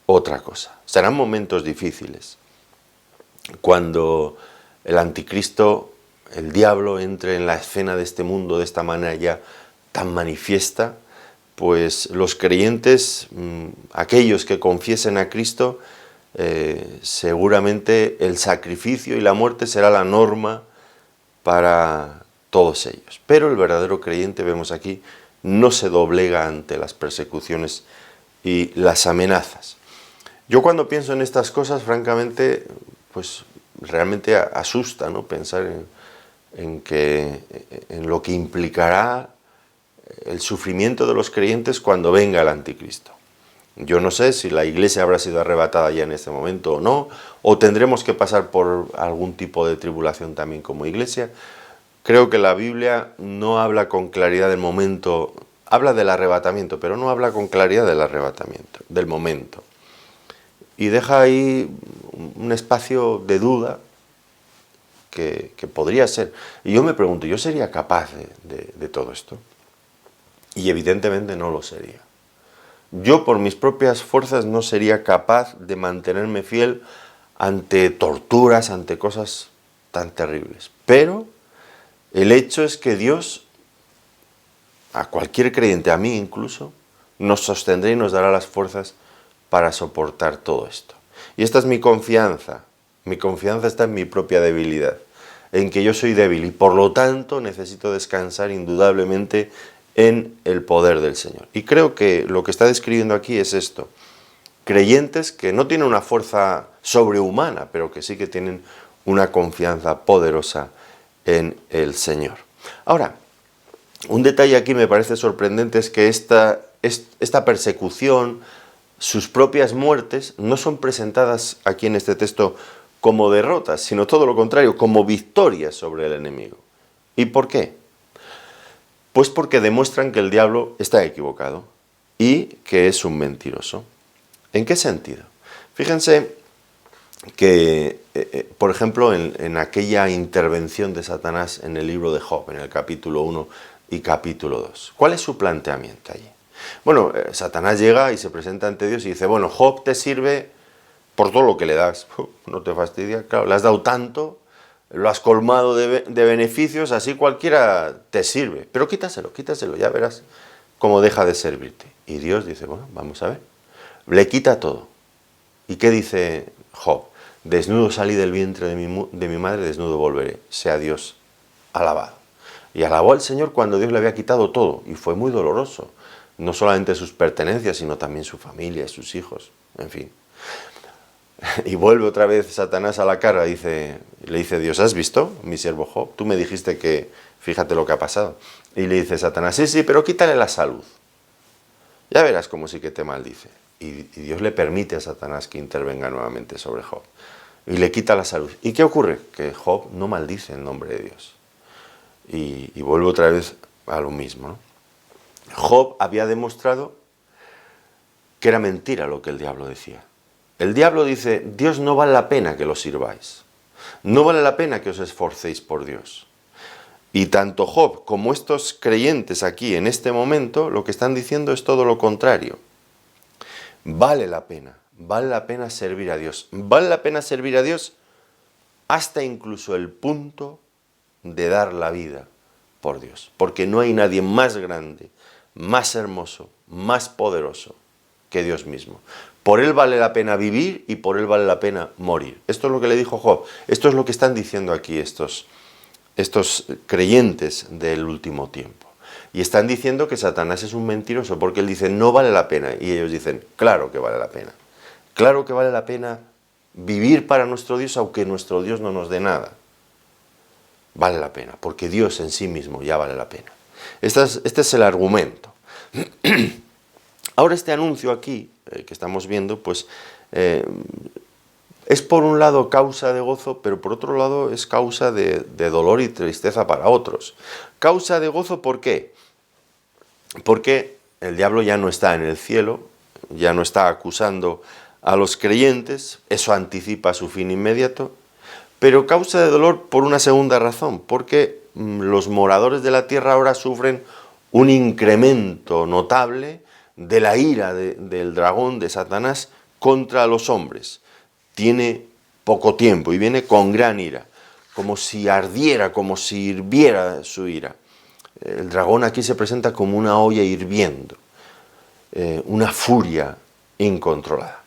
otra cosa. Serán momentos difíciles cuando el anticristo, el diablo, entre en la escena de este mundo de esta manera ya tan manifiesta. Pues los creyentes, aquellos que confiesen a Cristo, seguramente el sacrificio y la muerte será la norma para todos ellos. Pero el verdadero creyente, vemos aquí, no se doblega ante las persecuciones y las amenazas. Yo cuando pienso en estas cosas, francamente, pues realmente asusta, ¿no? Pensar en lo que implicará el sufrimiento de los creyentes cuando venga el anticristo. Yo no sé si la iglesia habrá sido arrebatada ya en este momento o no, o tendremos que pasar por algún tipo de tribulación también como iglesia. Creo que la Biblia no habla con claridad del momento, habla del arrebatamiento, pero no habla con claridad del arrebatamiento, del momento. Y deja ahí un espacio de duda que podría ser. Y yo me pregunto, ¿yo sería capaz de todo esto? Y evidentemente no lo sería. Yo por mis propias fuerzas no sería capaz de mantenerme fiel ante torturas, ante cosas tan terribles. Pero el hecho es que Dios, a cualquier creyente, a mí incluso, nos sostendrá y nos dará las fuerzas para soportar todo esto. Y esta es mi confianza. Mi confianza está en mi propia debilidad, en que yo soy débil y por lo tanto necesito descansar indudablemente en el poder del Señor. Y creo que lo que está describiendo aquí es esto. Creyentes que no tienen una fuerza sobrehumana, pero que sí que tienen una confianza poderosa en el Señor. Ahora, un detalle aquí me parece sorprendente es que esta persecución, sus propias muertes, no son presentadas aquí en este texto como derrotas, sino todo lo contrario, como victorias sobre el enemigo. ¿Y por qué? Pues porque demuestran que el diablo está equivocado y que es un mentiroso. ¿En qué sentido? Fíjense que, por ejemplo, en aquella intervención de Satanás en el libro de Job, en el capítulo 1 y capítulo 2. ¿Cuál es su planteamiento allí? Bueno, Satanás llega y se presenta ante Dios y dice, bueno, Job te sirve por todo lo que le das. ¿No te fastidia? Claro, le has dado tanto, lo has colmado de beneficios, así cualquiera te sirve. Pero quítaselo, ya verás cómo deja de servirte. Y Dios dice, bueno, vamos a ver. Le quita todo. ¿Y qué dice Job? Desnudo salí del vientre de mi madre, desnudo volveré. Sea Dios alabado. Y alabó al Señor cuando Dios le había quitado todo. Y fue muy doloroso. No solamente sus pertenencias, sino también su familia, sus hijos, en fin. Y vuelve otra vez Satanás a la cara, le dice Dios, ¿has visto, mi siervo Job? Tú me dijiste que, fíjate lo que ha pasado. Y le dice Satanás, sí, pero quítale la salud. Ya verás cómo sí que te maldice. Y Dios le permite a Satanás que intervenga nuevamente sobre Job. Y le quita la salud. ¿Y qué ocurre? Que Job no maldice en nombre de Dios. Y vuelve otra vez a lo mismo, ¿no? Job había demostrado que era mentira lo que el diablo decía. El diablo dice, Dios no vale la pena que lo sirváis. No vale la pena que os esforcéis por Dios. Y tanto Job como estos creyentes aquí en este momento lo que están diciendo es todo lo contrario. Vale la pena servir a Dios. Vale la pena servir a Dios hasta incluso el punto de dar la vida por Dios. Porque no hay nadie más grande, más hermoso, más poderoso que Dios mismo. Por Él vale la pena vivir y por Él vale la pena morir. Esto es lo que le dijo Job. Esto es lo que están diciendo aquí estos creyentes del último tiempo. Y están diciendo que Satanás es un mentiroso porque él dice no vale la pena. Y ellos dicen claro que vale la pena. Claro que vale la pena vivir para nuestro Dios aunque nuestro Dios no nos dé nada. Vale la pena porque Dios en sí mismo ya vale la pena. Este es el argumento. Ahora este anuncio aquí, que estamos viendo, pues es por un lado causa de gozo, pero por otro lado es causa de dolor y tristeza para otros. Causa de gozo, ¿por qué? Porque el diablo ya no está en el cielo, ya no está acusando a los creyentes, eso anticipa su fin inmediato, pero causa de dolor por una segunda razón, porque los moradores de la tierra ahora sufren un incremento notable de la ira del dragón, de Satanás, contra los hombres. Tiene poco tiempo y viene con gran ira, como si ardiera, como si hirviera su ira. El dragón aquí se presenta como una olla hirviendo, una furia incontrolada.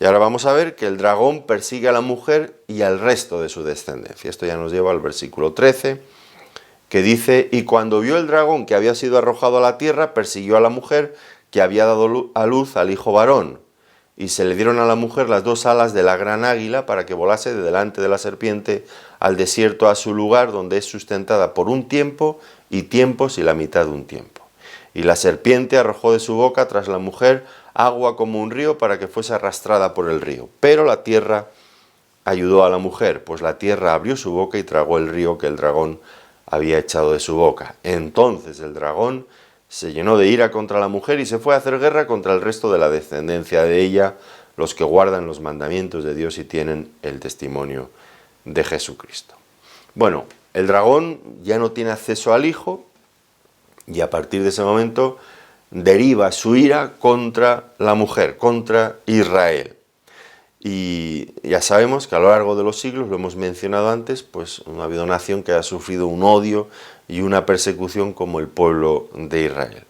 Y ahora vamos a ver que el dragón persigue a la mujer y al resto de su descendencia. Esto ya nos lleva al versículo 13, que dice: y cuando vio el dragón que había sido arrojado a la tierra, persiguió a la mujer que había dado a luz al hijo varón. Y se le dieron a la mujer las 2 alas de la gran águila para que volase de delante de la serpiente al desierto, a su lugar, donde es sustentada por un tiempo y tiempos y la mitad de un tiempo. Y la serpiente arrojó de su boca tras la mujer agua como un río para que fuese arrastrada por el río. Pero la tierra ayudó a la mujer, pues la tierra abrió su boca y tragó el río que el dragón había echado de su boca. Entonces el dragón se llenó de ira contra la mujer y se fue a hacer guerra contra el resto de la descendencia de ella, los que guardan los mandamientos de Dios y tienen el testimonio de Jesucristo. Bueno, el dragón ya no tiene acceso al hijo y a partir de ese momento deriva su ira contra la mujer, contra Israel. Y ya sabemos que a lo largo de los siglos, lo hemos mencionado antes, pues no ha habido nación que haya sufrido un odio y una persecución como el pueblo de Israel.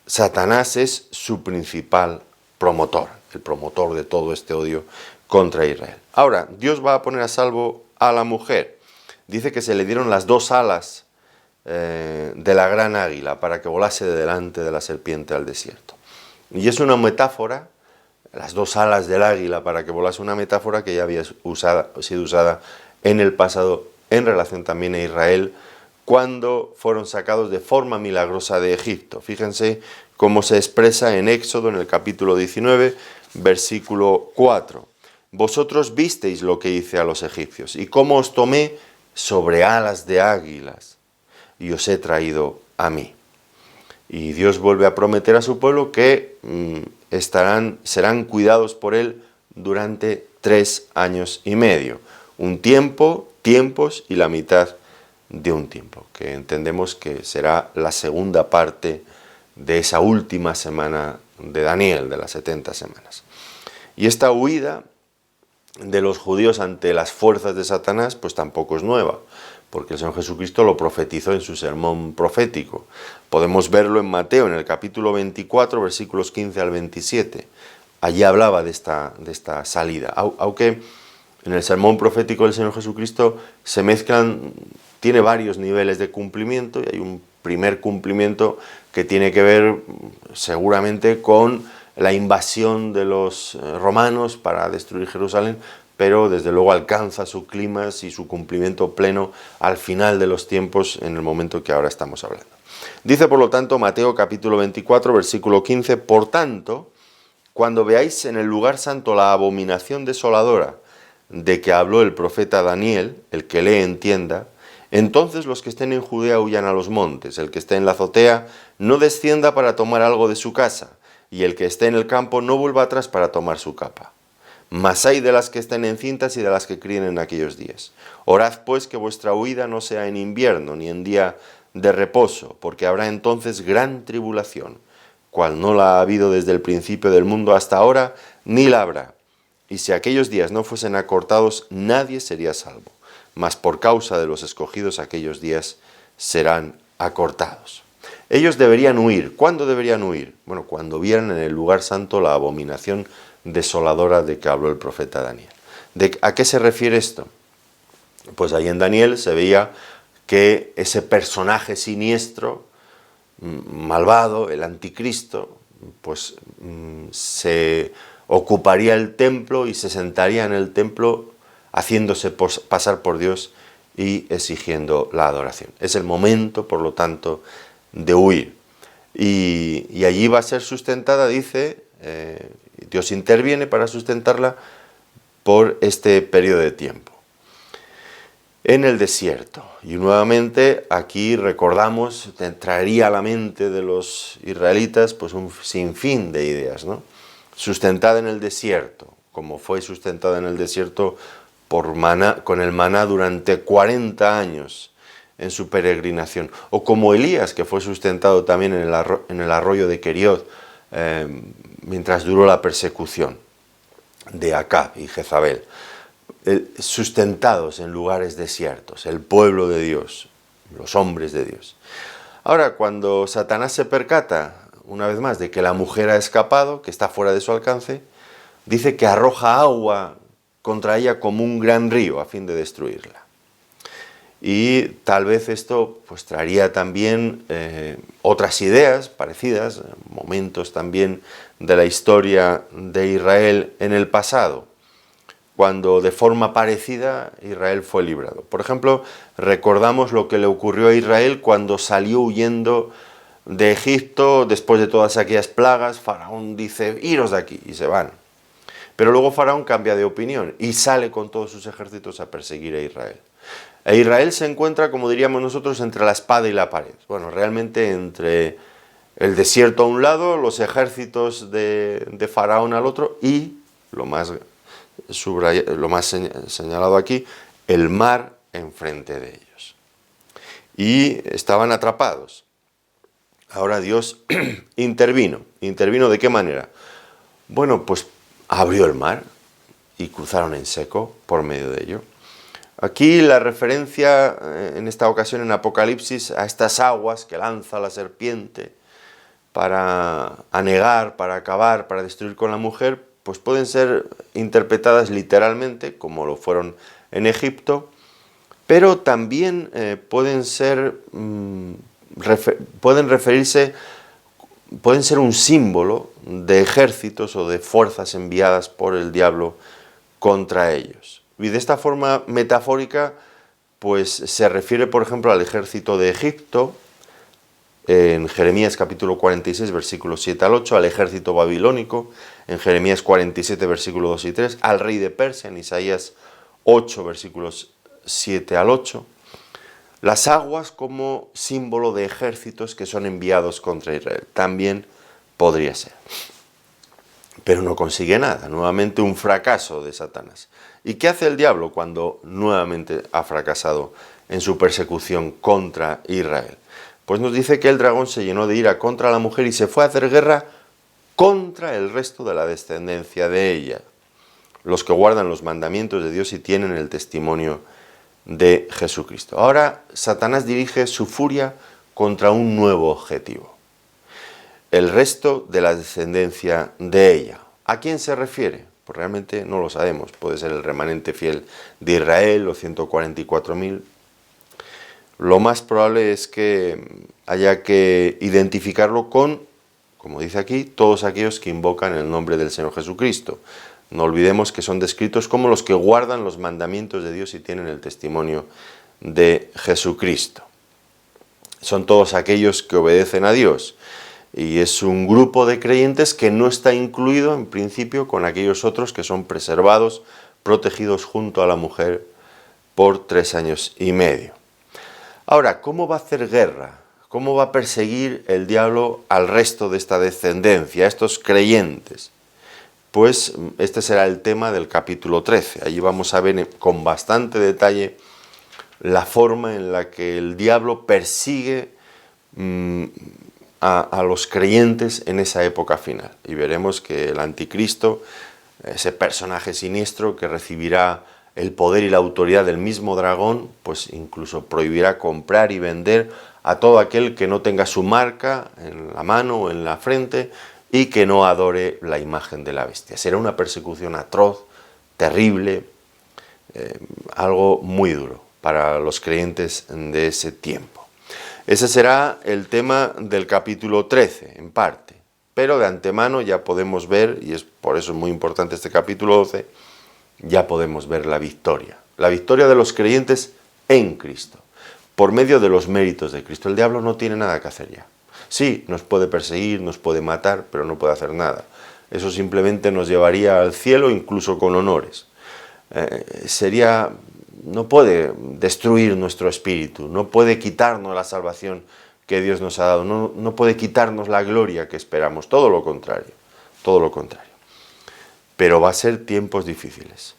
Satanás es su principal promotor, el promotor de todo este odio contra Israel. Ahora, Dios va a poner a salvo a la mujer. Dice que se le dieron las 2 alas de la gran águila para que volase de delante de la serpiente al desierto. Y es una metáfora. Las 2 alas del águila para que volase, una metáfora que ya había sido usada en el pasado en relación también a Israel cuando fueron sacados de forma milagrosa de Egipto. Fíjense cómo se expresa en Éxodo, en el capítulo 19, versículo 4. Vosotros visteis lo que hice a los egipcios y cómo os tomé sobre alas de águilas y os he traído a mí. Y Dios vuelve a prometer a su pueblo que serán cuidados por él durante 3 años y medio. Un tiempo, tiempos y la mitad de un tiempo, que entendemos que será la segunda parte de esa última semana de Daniel, de las 70 semanas. Y esta huida de los judíos ante las fuerzas de Satanás, pues tampoco es nueva, porque el Señor Jesucristo lo profetizó en su sermón profético. Podemos verlo en Mateo, en el capítulo 24, versículos 15 al 27. Allí hablaba de esta salida. Aunque en el sermón profético del Señor Jesucristo se mezclan, tiene varios niveles de cumplimiento, y hay un primer cumplimiento que tiene que ver seguramente con la invasión de los romanos para destruir Jerusalén, pero desde luego alcanza su clímax y su cumplimiento pleno al final de los tiempos, en el momento que ahora estamos hablando. Dice, por lo tanto, Mateo capítulo 24, versículo 15, por tanto, cuando veáis en el lugar santo la abominación desoladora de que habló el profeta Daniel, el que lee entienda, entonces los que estén en Judea huyan a los montes, el que esté en la azotea no descienda para tomar algo de su casa, y el que esté en el campo no vuelva atrás para tomar su capa. Mas hay de las que estén encintas y de las que críen en aquellos días. Orad pues que vuestra huida no sea en invierno ni en día de reposo, porque habrá entonces gran tribulación, cual no la ha habido desde el principio del mundo hasta ahora, ni la habrá. Y si aquellos días no fuesen acortados, nadie sería salvo. Mas por causa de los escogidos aquellos días serán acortados. Ellos deberían huir. ¿Cuándo deberían huir? Bueno, cuando vieran en el lugar santo la abominación desoladora de que habló el profeta Daniel. ¿A qué se refiere esto? Pues ahí en Daniel se veía que ese personaje siniestro, malvado, el anticristo, pues se ocuparía el templo y se sentaría en el templo haciéndose pasar por Dios y exigiendo la adoración. Es el momento, por lo tanto, de huir. y allí va a ser sustentada, dice, Dios interviene para sustentarla por este periodo de tiempo. En el desierto. Y nuevamente aquí recordamos, traería a la mente de los israelitas pues un sinfín de ideas, ¿no? Sustentada en el desierto, como fue sustentada en el desierto por maná, con el maná durante 40 años en su peregrinación, o como Elías, que fue sustentado también en el arroyo de Keriot, mientras duró la persecución de Acab y Jezabel. Sustentados en lugares desiertos, el pueblo de Dios, los hombres de Dios. Ahora, cuando Satanás se percata, una vez más, de que la mujer ha escapado, que está fuera de su alcance, dice que arroja agua contra ella como un gran río a fin de destruirla. Y tal vez esto pues traería también otras ideas parecidas, momentos también de la historia de Israel en el pasado, cuando de forma parecida Israel fue librado. Por ejemplo, recordamos lo que le ocurrió a Israel cuando salió huyendo de Egipto después de todas aquellas plagas. Faraón dice, iros de aquí, y se van. Pero luego Faraón cambia de opinión y sale con todos sus ejércitos a perseguir a Israel. E Israel se encuentra, como diríamos nosotros, entre la espada y la pared. Bueno, realmente entre el desierto a un lado, los ejércitos de Faraón al otro y, lo más señalado aquí, el mar enfrente de ellos. Y estaban atrapados. Ahora Dios intervino. ¿Intervino de qué manera? Bueno, pues abrió el mar y cruzaron en seco por medio de ello. Aquí la referencia, en esta ocasión en Apocalipsis, a estas aguas que lanza la serpiente para anegar, para acabar, para destruir con la mujer, pues pueden ser interpretadas literalmente, como lo fueron en Egipto, pero también pueden ser un símbolo de ejércitos o de fuerzas enviadas por el diablo contra ellos. Y de esta forma metafórica, pues se refiere, por ejemplo, al ejército de Egipto, en Jeremías capítulo 46, versículos 7 al 8, al ejército babilónico, en Jeremías 47, versículos 2 y 3, al rey de Persia, en Isaías 8, versículos 7 al 8, las aguas como símbolo de ejércitos que son enviados contra Israel. También podría ser. Pero no consigue nada, nuevamente un fracaso de Satanás. ¿Y qué hace el diablo cuando nuevamente ha fracasado en su persecución contra Israel? Pues nos dice que el dragón se llenó de ira contra la mujer y se fue a hacer guerra contra el resto de la descendencia de ella, los que guardan los mandamientos de Dios y tienen el testimonio de Jesucristo. Ahora Satanás dirige su furia contra un nuevo objetivo: el resto de la descendencia de ella. ¿A quién se refiere? Pues realmente no lo sabemos. Puede ser el remanente fiel de Israel, los 144.000. Lo más probable es que haya que identificarlo con, como dice aquí, todos aquellos que invocan el nombre del Señor Jesucristo. No olvidemos que son descritos como los que guardan los mandamientos de Dios y tienen el testimonio de Jesucristo. Son todos aquellos que obedecen a Dios. Y es un grupo de creyentes que no está incluido en principio con aquellos otros que son preservados, protegidos junto a la mujer por 3 años y medio. Ahora, ¿cómo va a hacer guerra? ¿Cómo va a perseguir el diablo al resto de esta descendencia, a estos creyentes? Pues este será el tema del capítulo 13. Allí vamos a ver con bastante detalle la forma en la que el diablo persigue a los creyentes en esa época final. Y veremos que el anticristo, ese personaje siniestro que recibirá el poder y la autoridad del mismo dragón, pues incluso prohibirá comprar y vender a todo aquel que no tenga su marca en la mano o en la frente y que no adore la imagen de la bestia. Será una persecución atroz, terrible, algo muy duro para los creyentes de ese tiempo. Ese será el tema del capítulo 13, en parte. Pero de antemano ya podemos ver, y es por eso muy importante este capítulo 12, ya podemos ver la victoria. La victoria de los creyentes en Cristo, por medio de los méritos de Cristo. El diablo no tiene nada que hacer ya. Sí, nos puede perseguir, nos puede matar, pero no puede hacer nada. Eso simplemente nos llevaría al cielo, incluso con honores. No puede destruir nuestro espíritu, no puede quitarnos la salvación que Dios nos ha dado, no puede quitarnos la gloria que esperamos, todo lo contrario, todo lo contrario. Pero va a ser tiempos difíciles.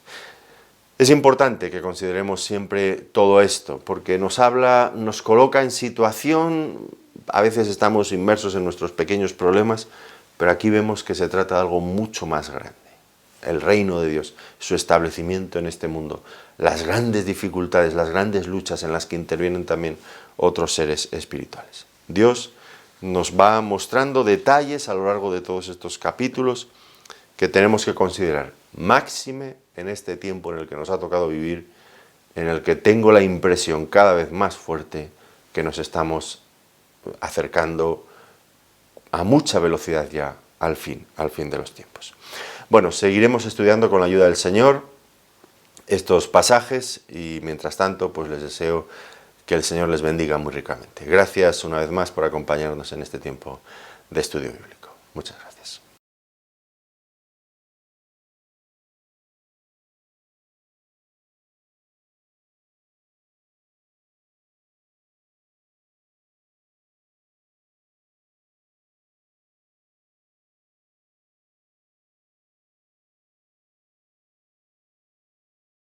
Es importante que consideremos siempre todo esto, porque nos coloca en situación, a veces estamos inmersos en nuestros pequeños problemas, pero aquí vemos que se trata de algo mucho más grande. El reino de Dios, su establecimiento en este mundo, las grandes dificultades, las grandes luchas en las que intervienen también otros seres espirituales. Dios nos va mostrando detalles a lo largo de todos estos capítulos que tenemos que considerar, máxime en este tiempo en el que nos ha tocado vivir, en el que tengo la impresión cada vez más fuerte que nos estamos acercando a mucha velocidad ya al fin de los tiempos. Bueno, seguiremos estudiando con la ayuda del Señor estos pasajes y mientras tanto pues les deseo que el Señor les bendiga muy ricamente. Gracias una vez más por acompañarnos en este tiempo de estudio bíblico. Muchas gracias.